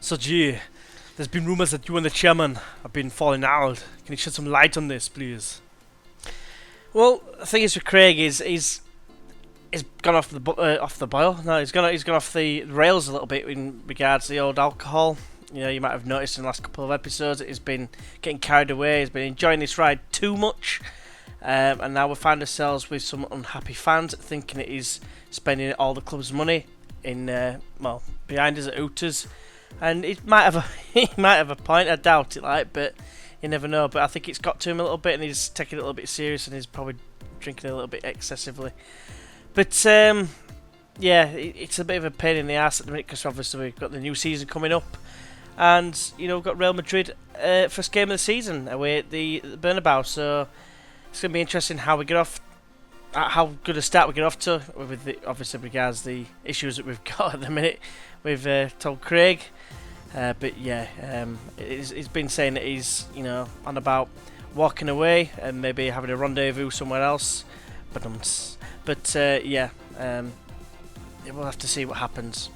So, gee, there's been rumours that you and the chairman have been falling out. Can you shed some light on this, please? Well, the thing is with Craig is he's gone off the boil. No, he's gone off the rails a little bit in regards to the old alcohol. You know, you might have noticed in the last couple of episodes that he's been getting carried away. He's been enjoying this ride too much, and now we find ourselves with some unhappy fans thinking that he's spending all the club's money in behind us at Hooters. And he might have a point. I doubt it, but you never know. But I think it's got to him a little bit, and he's taking it a little bit serious, and he's probably drinking a little bit excessively. But it's a bit of a pain in the ass at the minute because obviously we've got the new season coming up, and we've got Real Madrid first game of the season away at the Bernabeu. So it's going to be interesting how we get off. How good a start we get off to, with obviously regards the issues that we've got at the minute. We've told Craig, he's been saying that he's on about walking away and maybe having a rendezvous somewhere else. We'll have to see what happens.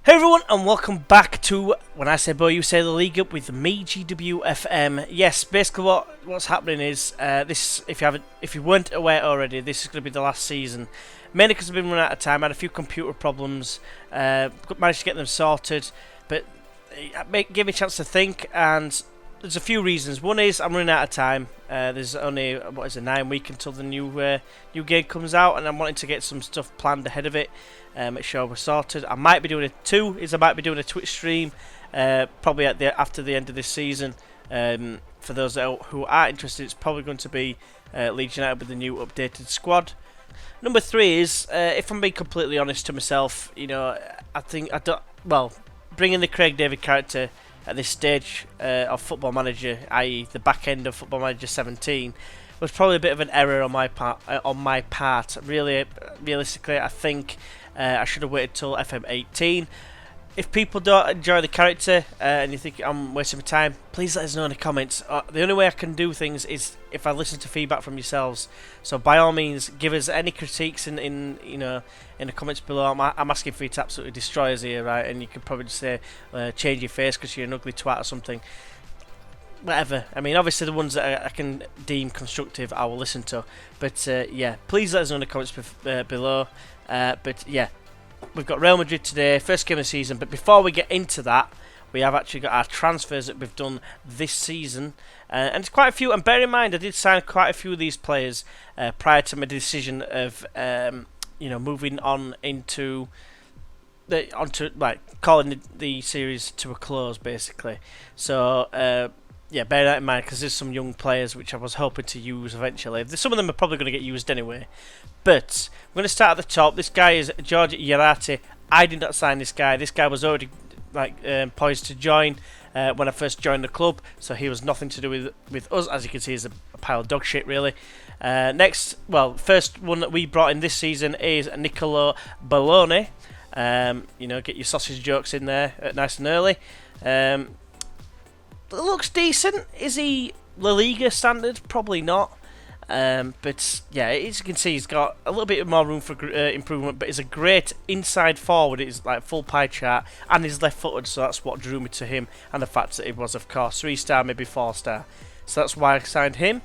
Hey everyone, and welcome back to When I Say Boy, You Say the Liga with me, GWFM. Yes, basically what's happening is this. If you weren't aware already, this is going to be the last season. Mainly because I've been running out of time. I had a few computer problems. Managed to get them sorted, but it gave me a chance to think. And there's a few reasons. One is I'm running out of time. There's only 9 weeks until the new game comes out, and I'm wanting to get some stuff planned ahead of it. Make sure we're sorted. I might be doing a Twitch stream, probably after the end of this season. For those who are interested, it's probably going to be Leeds United with the new updated squad. Number 3 is, if I'm being completely honest to myself, bringing the Craig David character at this stage of Football Manager, i.e. the back end of Football Manager 17, was probably a bit of an error on my part. Really, realistically, I think I should have waited till FM 18. If people don't enjoy the character and you think I'm wasting my time, please let us know in the comments. The only way I can do things is if I listen to feedback from yourselves. So by all means, give us any critiques in the comments below. I'm asking for you to absolutely destroy us here, right? And you could probably just say change your face because you're an ugly twat or something. Whatever. I mean, obviously the ones that I can deem constructive, I will listen to. But please let us know in the comments below. We've got Real Madrid today, first game of the season. But before we get into that, we have actually got our transfers that we've done this season, and it's quite a few. And bear in mind, I did sign quite a few of these players prior to my decision of moving on calling the series to a close, basically. So bear that in mind because there's some young players which I was hoping to use eventually. Some of them are probably going to get used anyway. But we're going to start at the top. This guy is George Yarate. I did not sign this guy. This guy was already poised to join when I first joined the club, so he was nothing to do with us. As you can see, he's a pile of dog shit, really. First one that we brought in this season is Nicolo Bellone. Get your sausage jokes in there nice and early. Looks decent. Is he La Liga standard? Probably not. As you can see, he's got a little bit more room for improvement, but he's a great inside forward. It's like full pie chart, and he's left-footed, so that's what drew me to him, and the fact that he was, of course, 3-star, maybe 4-star. So that's why I signed him.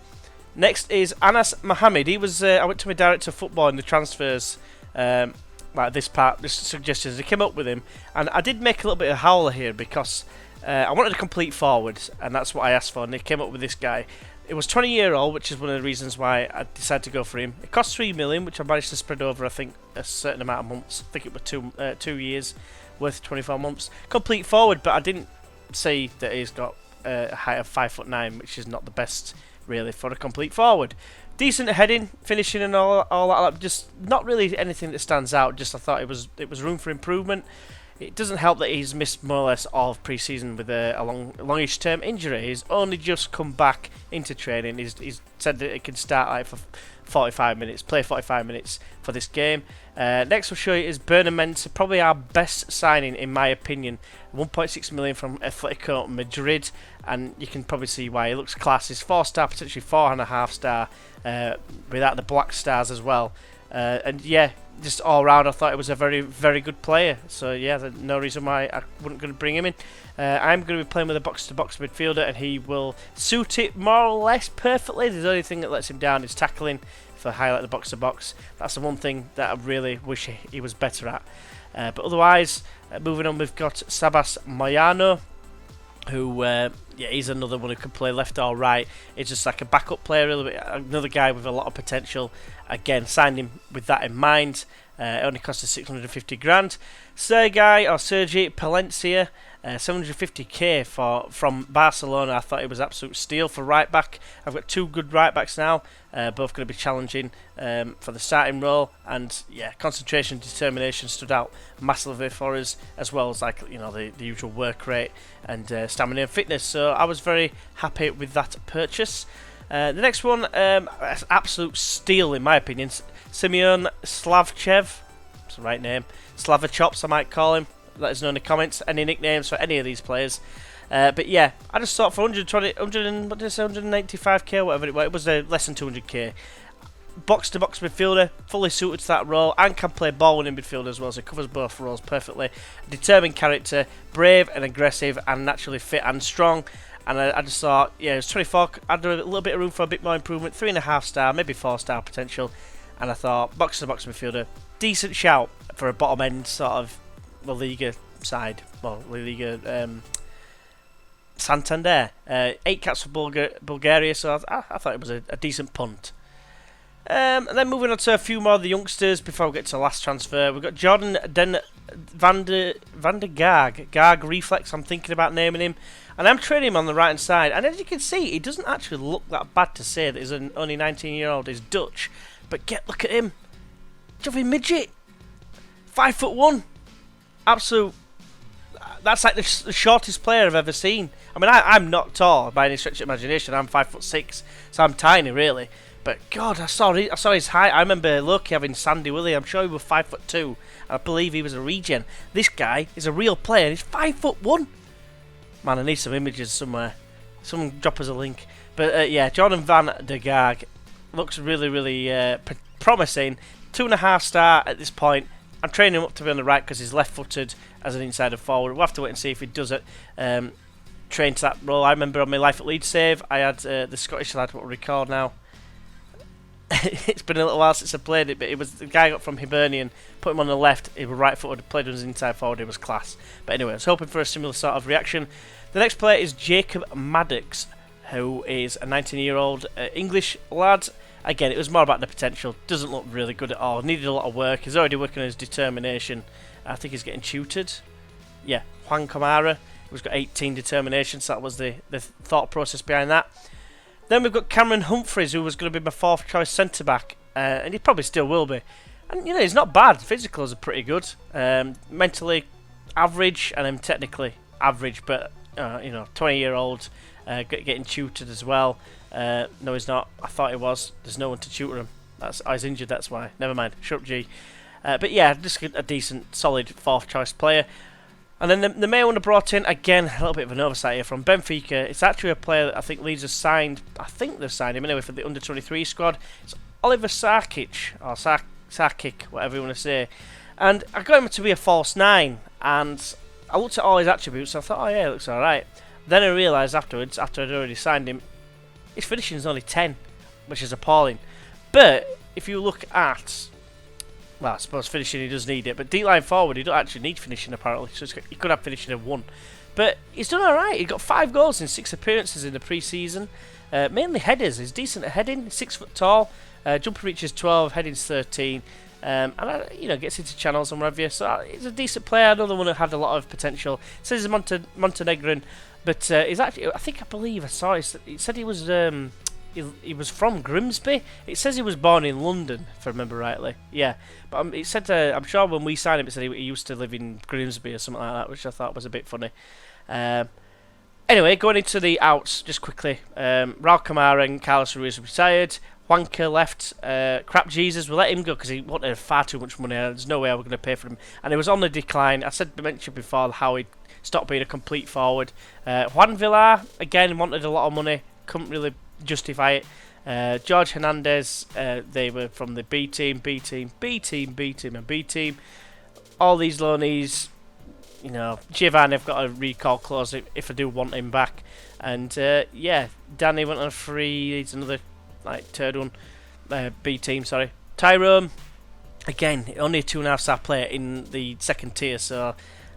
Next is Anas Mohammed. He was. I went to my director of football in the transfers. This suggestions. I came up with him, and I did make a little bit of howler here because I wanted a complete forward, and that's what I asked for, and they came up with this guy. It was 20-year-old, which is one of the reasons why I decided to go for him. It cost 3 million, which I managed to spread over, I think, a certain amount of months. I think it was 2 years worth of 24 months. Complete forward, but I didn't say that he's got a height of 5'9", which is not the best, really, for a complete forward. Decent heading, finishing, and all that. Just not really anything that stands out. Just I thought it was room for improvement. It doesn't help that he's missed more or less all of pre-season with a longish term injury. He's only just come back into training. He's said that he can start like for 45 minutes, play 45 minutes for this game. Next we'll show you is Bernard Mensah, probably our best signing in my opinion. 1.6 million from Atletico Madrid, and you can probably see why. He looks class. He's 4-star, potentially 4.5-star, without the black stars as well. And yeah, just all round, I thought it was a very, very good player. So yeah, there's no reason why I wouldn't going to bring him in. I'm going to be playing with a box-to-box midfielder, and he will suit it more or less perfectly. The only thing that lets him down is tackling. If I highlight the box-to-box, that's the one thing that I really wish he was better at. But otherwise, moving on, we've got Sabas Moyano, who, he's another one who can play left or right. He's just like a backup player, another guy with a lot of potential. Again, signed him with that in mind. It only cost us 650 grand. Sergi Palencia, 750k from Barcelona. I thought it was absolute steal for right back. I've got two good right backs now, both going to be challenging for the starting role, and yeah, concentration, determination stood out massively for us, as well as the usual work rate and stamina and fitness. So I was very happy with that purchase. The next one, absolute steal in my opinion, Simeon Slavchev. That's the right name. Slava Chops, I might call him. Let us know in the comments any nicknames for any of these players. But yeah, I just thought for 195k or whatever it was, it was less than 200k. Box-to-box midfielder, fully suited to that role, and can play ball-winning midfielder as well, so it covers both roles perfectly. Determined character, brave and aggressive, and naturally fit and strong. And I just thought, yeah, it was 24, I'd do a little bit of room for a bit more improvement, 3.5-star, maybe 4-star potential. And I thought, box-to-box midfielder, decent shout for a bottom-end sort of La Liga side. Well, La Liga Santander. 8 caps for Bulgaria, so I thought it was a decent punt. And then moving on to a few more of the youngsters before we get to the last transfer. We've got Jordan van der Garg. Garg Reflex, I'm thinking about naming him. And I'm training him on the right hand side. And as you can see, he doesn't actually look that bad to say that he's an only 19-year-old. He's Dutch. But look at him. Jovy midget. 5'1". Absolute. That's like the shortest player I've ever seen. I mean, I'm not tall by any stretch of imagination. I'm 5'6", so I'm tiny, really. But God, I saw his height. I remember Loki having Sandy Willie. I'm sure he was 5'2". I believe he was a regen. This guy is a real player. He's 5'1". Man, I need some images somewhere. Someone drop us a link. But yeah, Jordan van der Garg looks really, really promising. 2.5-star at this point. I'm training him up to be on the right because he's left-footed as an insider forward. We'll have to wait and see if he does it. Train to that role. I remember on my Life at Leeds save, I had the Scottish lad, what we record now. It's been a little while since I played it, but it was the guy I got from Hibernian. Put him on the left, he was right-footed, played as an inside forward, it was class. But anyway, I was hoping for a similar sort of reaction. The next player is Jacob Maddox, who is a 19-year-old English lad. Again, it was more about the potential. Doesn't look really good at all. Needed a lot of work. He's already working on his determination. I think he's getting tutored. Yeah, Juan Camara, who's got 18 determination, so that was the thought process behind that. Then we've got Cameron Humphreys, who was going to be my 4th choice centre-back, and he probably still will be. And, he's not bad. Physicals are pretty good. Mentally average, and then technically average, but, 20-year-old, getting tutored as well. No, he's not. I thought he was. There's no one to tutor him. He's injured, that's why. Never mind. Shut up, G. But yeah, just a decent, solid 4th choice player. And then the main one I brought in, again, a little bit of an oversight here from Benfica. It's actually a player that I think Leeds has signed. I think they've signed him anyway for the under-23 squad. It's Oliver Sarkic, or Sarkic, whatever you want to say. And I got him to be a false 9. And I looked at all his attributes and I thought, oh yeah, it looks alright. Then I realised afterwards, after I'd already signed him, his finishing is only 10, which is appalling. But if you look at, well, I suppose finishing he does need it, but D-line forward he don't actually need finishing apparently, so he could have finishing of 1. But he's done alright. He got 5 goals in 6 appearances in the pre-season. Mainly headers. He's decent at heading, 6 foot tall. Jumper reaches 12, heading's 13. And gets into channels and whatever. So he's a decent player. Another one that had a lot of potential. It says he's Montenegrin, but he's actually, I believe I saw it. He said he was he was from Grimsby. It says he was born in London, if I remember rightly. Yeah, but it said I'm sure when we signed him, it said he used to live in Grimsby or something like that, which I thought was a bit funny. Anyway, going into the outs just quickly. Raul Kamara and Carlos Ruiz retired. Wanker left. Crap Jesus, we let him go because he wanted far too much money. There's no way I was going to pay for him, and he was on the decline. I mentioned before how he stopped being a complete forward. Juan Villar again wanted a lot of money, couldn't really justify it. George Hernandez, they were from the B team. All these loanees, you know, Giovanni, I've got a recall clause if I do want him back. And Danny went on a free. He's another third one. B team, sorry. Tyrone, again, only a 2.5 star player in the second tier, so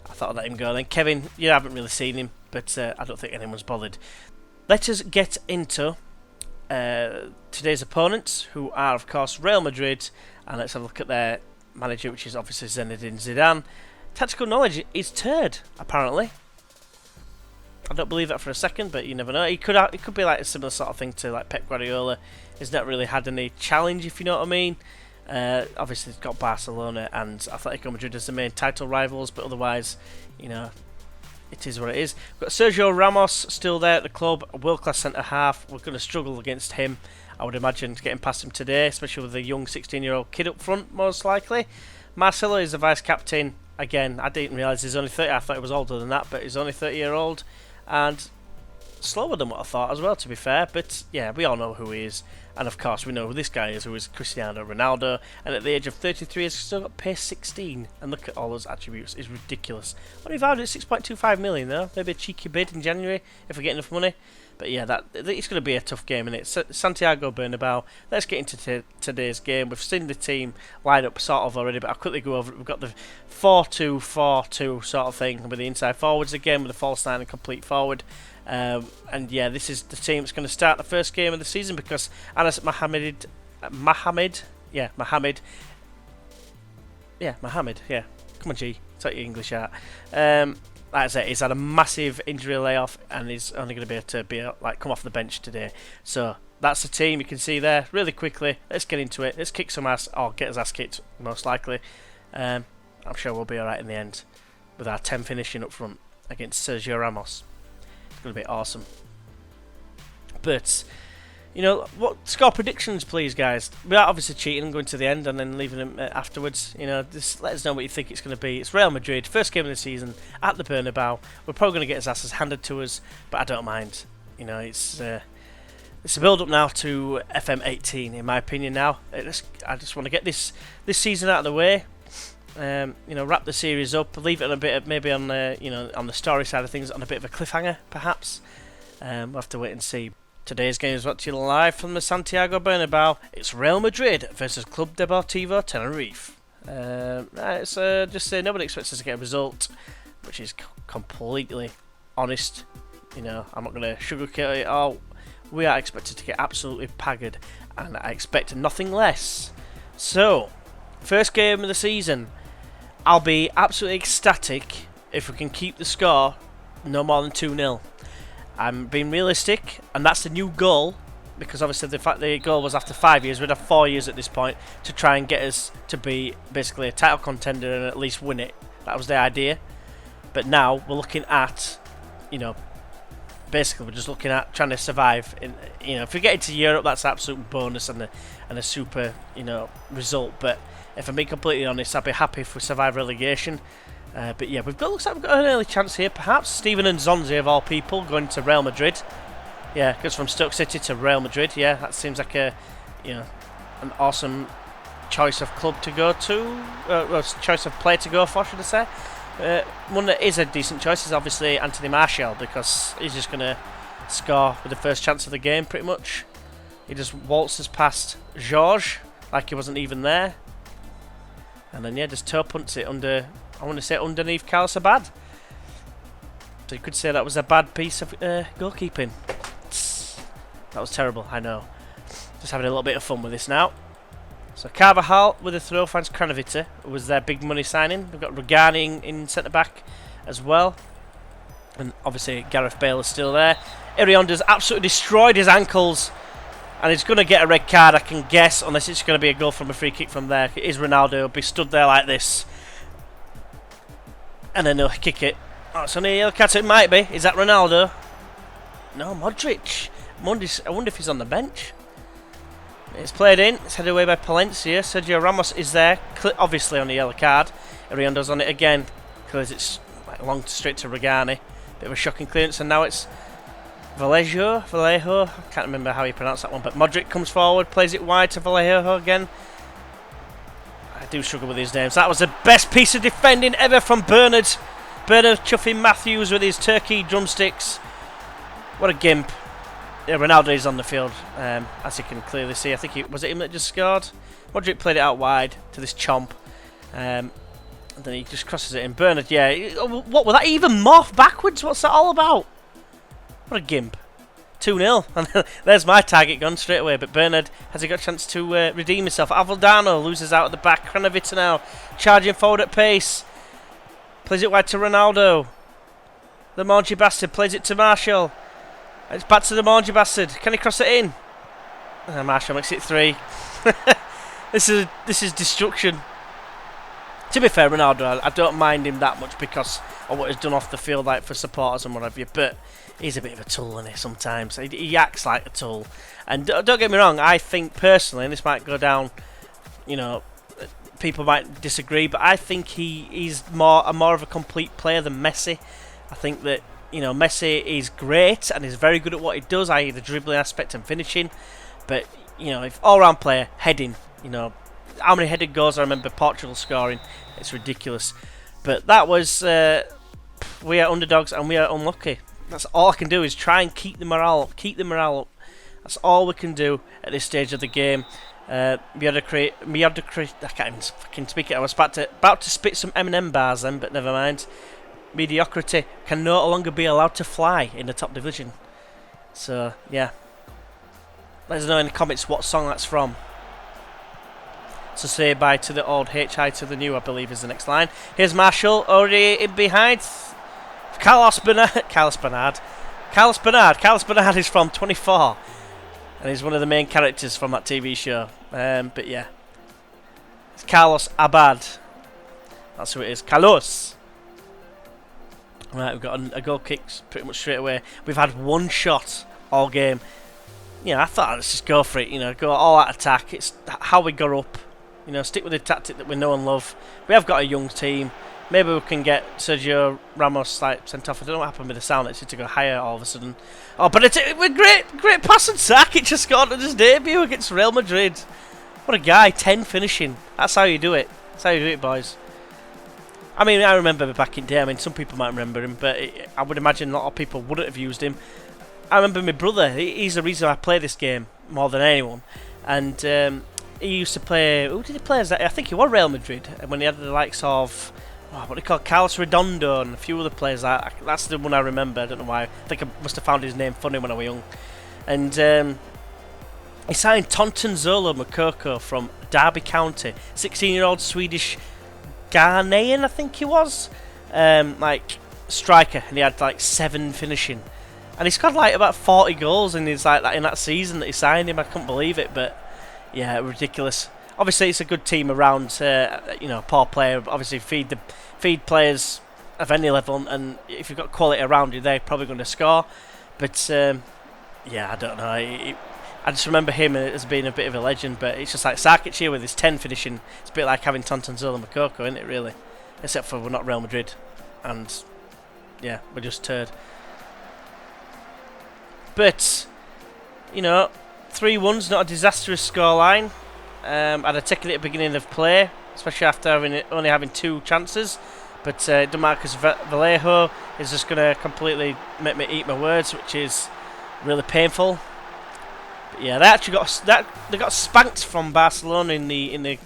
I thought I'd let him go. Then Kevin, you haven't really seen him, but I don't think anyone's bothered. Let us get into today's opponents, who are, of course, Real Madrid, and let's have a look at their manager, which is obviously Zinedine Zidane. Tactical knowledge is third, apparently. I don't believe that for a second, but you never know. It could be like a similar sort of thing to like Pep Guardiola. He's not really had any challenge, if you know what I mean. Obviously, he's got Barcelona and Atletico Madrid as the main title rivals, but otherwise, you know, it is what it is. We've got Sergio Ramos still there at the club, a world-class centre-half. We're going to struggle against him, I would imagine, getting past him today, especially with a young 16-year-old kid up front, most likely. Marcelo is the vice-captain. Again, I didn't realise he's only 30. I thought he was older than that, but he's only 30-year-old. And slower than what I thought as well, to be fair. But yeah, we all know who he is. And of course, we know who this guy is, who is Cristiano Ronaldo. And at the age of 33, he's still got pace 16. And look at all those attributes. It's ridiculous. What if I valued at 6.25 million, though? Maybe a cheeky bid in January, if we get enough money. But yeah, it's going to be a tough game, isn't it? Santiago Bernabeu. Let's get into today's game. We've seen the team line up sort of already, but I'll quickly go over it. We've got the 4-2-4-2 sort of thing with the inside forwards again, with a false nine and complete forward. And yeah, this is the team that's going to start the first game of the season because Anas Mohamed, come on G, take your English out. Like I said, he's had a massive injury layoff and he's only going to be able to come off the bench today. So that's the team you can see there. Really quickly, let's get into it. Let's kick some ass, or get his ass kicked most likely. I'm sure we'll be alright in the end with our 10 finishing up front against Sergio Ramos. It's going to be awesome. But, you know, what score predictions, please, guys? We are obviously cheating and going to the end and then leaving them afterwards. You know, just let us know what you think it's going to be. It's Real Madrid, first game of the season at the Bernabeu. We're probably going to get his asses handed to us, but I don't mind. You know, it's a build-up now to FM18, in my opinion. Now, I just want to get this season out of the way. You know, wrap the series up, leave it on a bit of, maybe on on the story side of things, on a bit of a cliffhanger, perhaps. We'll have to wait and see. Today's game is brought to you live from the Santiago Bernabeu. It's Real Madrid versus Club Deportivo Tenerife. It's just say nobody expects us to get a result, which is completely honest. You know, I'm not going to sugarcoat it all. We are expected to get absolutely paggered, and I expect nothing less. So, first game of the season. I'll be absolutely ecstatic if we can keep the score no more than 2-0. I'm being realistic, and that's the new goal, because obviously the fact the goal was after 5 years, we'd have 4 years at this point to try and get us to be basically a title contender and at least win it. That was the idea. But now we're looking at, you know, basically we're just looking at trying to survive. You know, if we get into Europe, that's an absolute bonus and a super, you know, result. But if I'm being completely honest, I'd be happy if we survive relegation. But yeah, looks like we've got an early chance here, perhaps. Steven Nzonzi, of all people, going to Real Madrid. Yeah, goes from Stoke City to Real Madrid. Yeah, that seems like an awesome choice of club to go to. Choice of player to go for, should I say. One that is a decent choice is obviously Anthony Martial, because he's just going to score with the first chance of the game, pretty much. He just waltzes past George like he wasn't even there. And then, yeah, just toe punts it underneath Carlos Abad. So you could say that was a bad piece of goalkeeping. That was terrible, I know. Just having a little bit of fun with this now. So Carvajal with a throw finds Kranovita, who was their big money signing. We've got Rugani in centre-back as well. And obviously Gareth Bale is still there. Irionda's absolutely destroyed his ankles. And he's going to get a red card, I can guess, unless it's going to be a goal from a free kick from there. It is Ronaldo. He'll be stood there like this. And then he'll kick it. Oh, it's only a yellow card, so it might be. Is that Ronaldo? No, Modric. I wonder if he's on the bench. It's played in. It's headed away by Palencia. Sergio Ramos is there. Obviously on a yellow card. Ariondo's on it again. Clears it like long straight to Regani. Bit of a shocking clearance. And now it's Vallejo, I can't remember how you pronounce that one, but Modric comes forward, plays it wide to Vallejo again. I do struggle with these names. That was the best piece of defending ever from Bernard. Bernard chuffing Matthews with his turkey drumsticks. What a gimp. Yeah, Ronaldo is on the field, as you can clearly see. I think was it him that just scored? Modric played it out wide to this chomp. And then he just crosses it in. Bernard, yeah. What, will that even morph backwards? What's that all about? What a gimp. 2-0. And there's my target gone straight away. But Bernard, has he got a chance to redeem himself? Avaldano loses out at the back. Kranovita now charging forward at pace. Plays it wide to Ronaldo. The Mangy bastard plays it to Marshall. It's back to the Mangy bastard. Can he cross it in? Marshall makes it 3. This is destruction. To be fair, Ronaldo, I don't mind him that much because of what he's done off the field, like for supporters and what have you. But he's a bit of a tool, isn't he? Sometimes he acts like a tool. And don't get me wrong, I think personally, and this might go down, you know, people might disagree, but I think he's more of a complete player than Messi. I think that, you know, Messi is great and is very good at what he does, i.e. the dribbling aspect and finishing. But, you know, if all-round player, heading, you know, how many headed goals I remember Portugal scoring, it's ridiculous. But that was, we are underdogs and we are unlucky. That's all I can do is try and keep the morale up. That's all we can do at this stage of the game. Mediocrity, I can't even fucking speak it. I was about to spit some M&M bars then, but never mind. Mediocrity can no longer be allowed to fly in the top division. So, yeah. Let us know in the comments what song that's from. So say bye to the old, hi to the new, I believe is the next line. Here's Marshall already in behind. Carlos Bernard is from 24. And he's one of the main characters from that TV show. But yeah. It's Carlos Abad. That's who it is. Carlos. Right, we've got a goal kick pretty much straight away. We've had one shot all game. You know, I thought let's just go for it. You know, go all out attack. It's how we got up. You know, stick with the tactic that we know and love. We have got a young team. Maybe we can get Sergio Ramos like sent off. I don't know what happened with the sound. It seemed to go higher all of a sudden. Oh, but it's a great pass and sack. It just got on his debut against Real Madrid. What a guy! 10 finishing. That's how you do it. That's how you do it, boys. I mean, I remember back in the day. I mean, some people might remember him, but I would imagine a lot of people wouldn't have used him. I remember my brother. He's the reason I play this game more than anyone. And he used to play. Who did he play as that? I think he was Real Madrid. And when he had the likes of what they call Carlos Redondo and a few other players. That's the one I remember. I don't know why. I think I must have found his name funny when I was young. And he signed Tontonzolo Makoko from Derby County, 16-year-old Swedish Ghanaian, I think he was, like striker, and he had like 7 finishing, and he scored like about 40 goals in his like that in that season that he signed him. I couldn't believe it, but yeah, ridiculous. Obviously, it's a good team around. You know, poor player. Obviously, feed players of any level, and if you've got quality around you, they're probably going to score. But yeah, I don't know. I just remember him as being a bit of a legend, but it's just like Sarkic here with his 10 finishing. It's a bit like having Tontonzolo Makoko, isn't it, really? Except for we're not Real Madrid, and yeah, we're just turd. But, you know, 3-1's not a disastrous scoreline. I'd have taken it at the beginning of play, especially after only having 2 chances. But Demarcus Vallejo is just going to completely make me eat my words, which is really painful. But yeah, they actually got spanked from Barcelona in the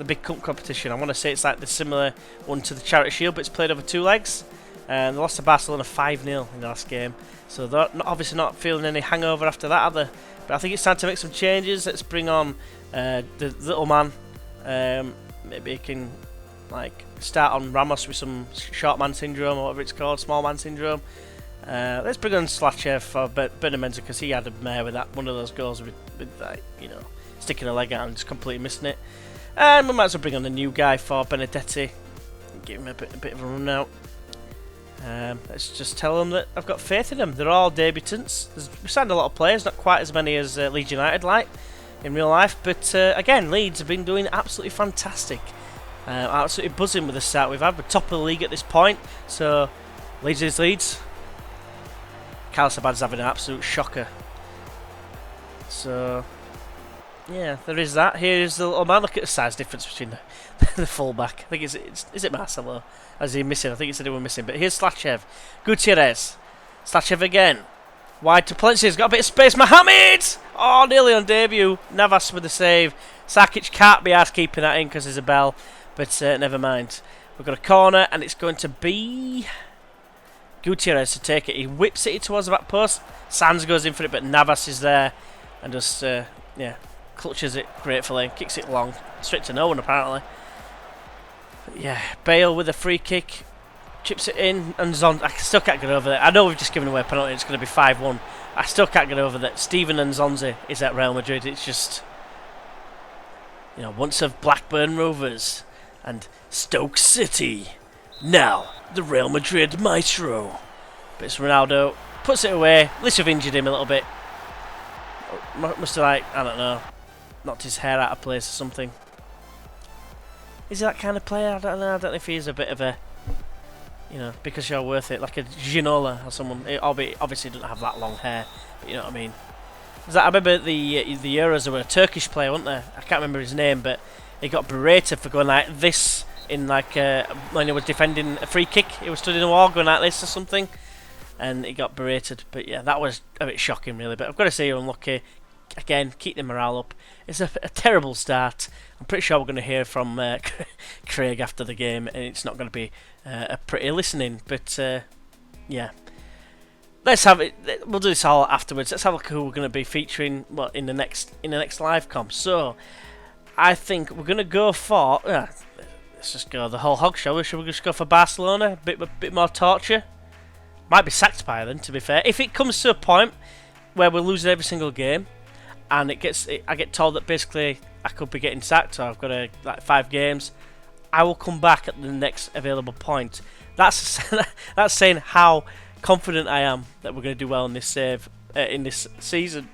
big cup competition. I want to say it's like the similar one to the Charity Shield, but it's played over 2 legs. And they lost to Barcelona 5-0 in the last game. So they're obviously not feeling any hangover after that, are they? But I think it's time to make some changes. Let's bring on the little man. Maybe he can like start on Ramos with some short man syndrome or whatever it's called, small man syndrome. Let's bring on Slachev for Benemenza because he had a mare with that one of those goals with like, sticking a leg out and just completely missing it. And we might as well bring on a new guy for Benedetti. Give him a bit of a run out. Let's just tell them that I've got faith in them. They're all debutants. We signed a lot of players, not quite as many as Leeds United like in real life, but again, Leeds have been doing absolutely fantastic. Absolutely buzzing with the start we've had. We're top of the league at this point, so Leeds is Leeds. Carlos Abad's having an absolute shocker. So, yeah, there is that. Here's the little man. Look at the size difference between the fullback. I think is it Marcelo? Is he missing? I think he said he was missing. But here's Slachev. Gutierrez. Slachev again. Wide to Palencia. He's got a bit of space. Mohamed! Oh, nearly on debut. Navas with the save. Sarkic can't be asked keeping that in because there's a bell. But never mind. We've got a corner and it's going to be Gutierrez to take it. He whips it towards the back post. Sands goes in for it, but Navas is there and just clutches it gratefully. Kicks it long. Straight to no one apparently. But yeah, Bale with a free kick. Chips it in and I still can't get over that. I know we've just given away a penalty. It's going to be 5-1. I still can't get over that. Steven Nzonzi is at Real Madrid. It's just, once of Blackburn Rovers and Stoke City. Now, the Real Madrid maestro. But it's Ronaldo. Puts it away. At least we've injured him a little bit. Must have, I don't know, knocked his hair out of place or something. Is he that kind of player? I don't know. I don't know if he's a bit of a, because you're worth it, like a Ginola or someone. Albeit, obviously, doesn't have that long hair, but you know what I mean. I remember the Euros, there were a Turkish player, wasn't there? I can't remember his name, but he got berated for going like this in when he was defending a free kick. He was stood in a wall going like this or something, and he got berated. But yeah, that was a bit shocking, really. But I've got to say, you're unlucky. Again, keep the morale up. It's a terrible start. I'm pretty sure we're going to hear from Craig after the game, and it's not going to be a pretty listening. But yeah, let's have it. We'll do this all afterwards. Let's have a look who we're going to be featuring. In the next live com. So I think we're going to go for. Let's just go the whole hog, shall we? Should we just go for Barcelona? A bit more torture. Might be sacked by then, to be fair. If it comes to a point where we're losing every single game, and I get told that basically I could be getting sacked, or I've got 5 games, I will come back at the next available point. That's saying how confident I am that we're going to do well in this in this season.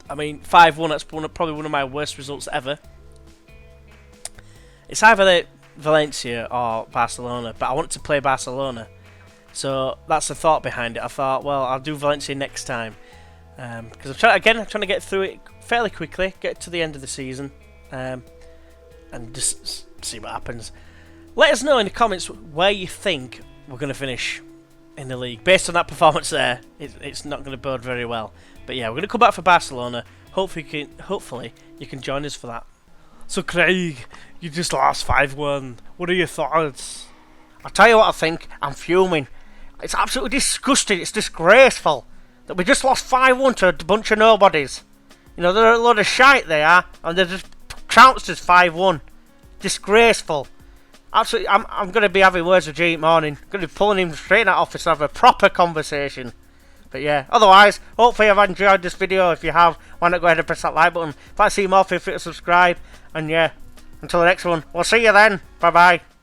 I mean, 5-1. That's probably one of my worst results ever. It's either Valencia or Barcelona, but I want to play Barcelona, so that's the thought behind it. I thought, well, I'll do Valencia next time. Because I'm trying to get through it fairly quickly, get to the end of the season, and just see what happens. Let us know in the comments where you think we're going to finish in the league. Based on that performance there, it's not going to bode very well. But yeah, we're going to come back for Barcelona. Hopefully you can join us for that. So Craig, you just lost 5-1. What are your thoughts? I'll tell you what I think. I'm fuming. It's absolutely disgusting. It's disgraceful that we just lost 5-1 to a bunch of nobodies. They're a load of shite, they are, and they just trounced us 5-1. Disgraceful. Absolutely, I'm going to be having words with G morning. I'm going to be pulling him straight in that office and have a proper conversation. But yeah, otherwise, hopefully you've enjoyed this video. If you have, why not go ahead and press that like button. If I see more, feel free to subscribe. And yeah, until the next one, we'll see you then. Bye bye.